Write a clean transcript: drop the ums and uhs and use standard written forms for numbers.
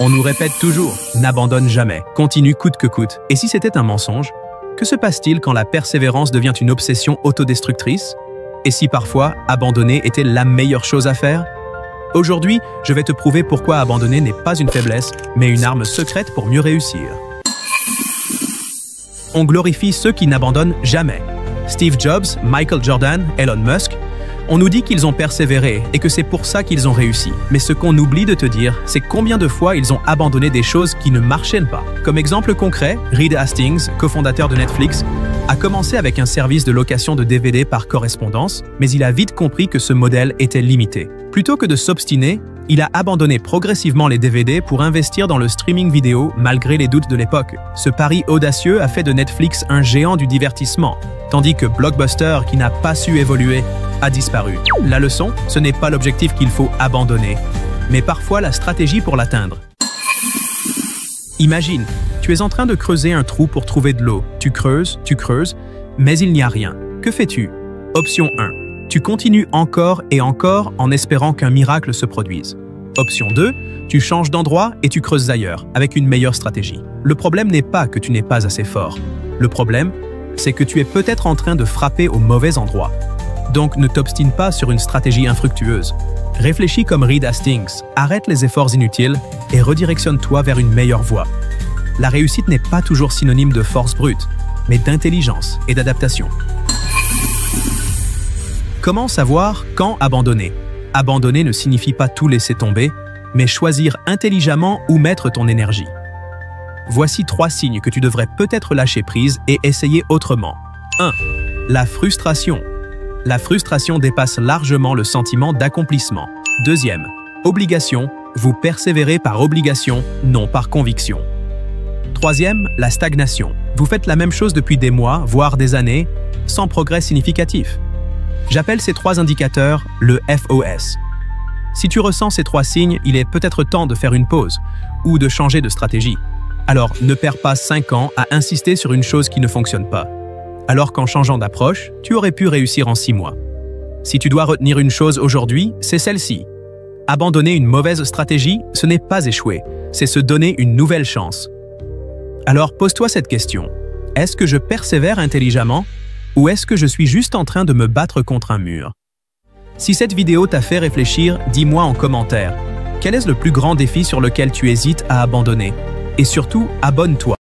On nous répète toujours, n'abandonne jamais, continue coûte que coûte. Et si c'était un mensonge? Que se passe-t-il quand la persévérance devient une obsession autodestructrice? Et si parfois, abandonner était la meilleure chose à faire? Aujourd'hui, je vais te prouver pourquoi abandonner n'est pas une faiblesse, mais une arme secrète pour mieux réussir. On glorifie ceux qui n'abandonnent jamais. Steve Jobs, Michael Jordan, Elon Musk, on nous dit qu'ils ont persévéré et que c'est pour ça qu'ils ont réussi. Mais ce qu'on oublie de te dire, c'est combien de fois ils ont abandonné des choses qui ne marchaient pas. Comme exemple concret, Reed Hastings, cofondateur de Netflix, a commencé avec un service de location de DVD par correspondance, mais il a vite compris que ce modèle était limité. Plutôt que de s'obstiner, il a abandonné progressivement les DVD pour investir dans le streaming vidéo malgré les doutes de l'époque. Ce pari audacieux a fait de Netflix un géant du divertissement, tandis que Blockbuster, qui n'a pas su évoluer, a disparu. La leçon, ce n'est pas l'objectif qu'il faut abandonner, mais parfois la stratégie pour l'atteindre. Imagine, tu es en train de creuser un trou pour trouver de l'eau. Tu creuses, mais il n'y a rien. Que fais-tu? Option 1. Tu continues encore et encore en espérant qu'un miracle se produise. Option 2. Tu changes d'endroit et tu creuses ailleurs, avec une meilleure stratégie. Le problème n'est pas que tu n'es pas assez fort. Le problème, c'est que tu es peut-être en train de frapper au mauvais endroit. Donc ne t'obstine pas sur une stratégie infructueuse. Réfléchis comme Reed Hastings, arrête les efforts inutiles et redirectionne-toi vers une meilleure voie. La réussite n'est pas toujours synonyme de force brute, mais d'intelligence et d'adaptation. Comment savoir quand abandonner? Abandonner ne signifie pas tout laisser tomber, mais choisir intelligemment où mettre ton énergie. Voici 3 signes que tu devrais peut-être lâcher prise et essayer autrement. 1. La frustration. La frustration dépasse largement le sentiment d'accomplissement. 2. Obligation. Vous persévérez par obligation, non par conviction. 3. La stagnation. Vous faites la même chose depuis des mois, voire des années, sans progrès significatif. J'appelle ces 3 indicateurs le FOS. Si tu ressens ces 3 signes, il est peut-être temps de faire une pause ou de changer de stratégie. Alors, ne perds pas 5 ans à insister sur une chose qui ne fonctionne pas. Alors qu'en changeant d'approche, tu aurais pu réussir en 6 mois. Si tu dois retenir une chose aujourd'hui, c'est celle-ci. Abandonner une mauvaise stratégie, ce n'est pas échouer, c'est se donner une nouvelle chance. Alors pose-toi cette question. Est-ce que je persévère intelligemment ou est-ce que je suis juste en train de me battre contre un mur? Si cette vidéo t'a fait réfléchir, dis-moi en commentaire. Quel est le plus grand défi sur lequel tu hésites à abandonner? Et surtout, abonne-toi.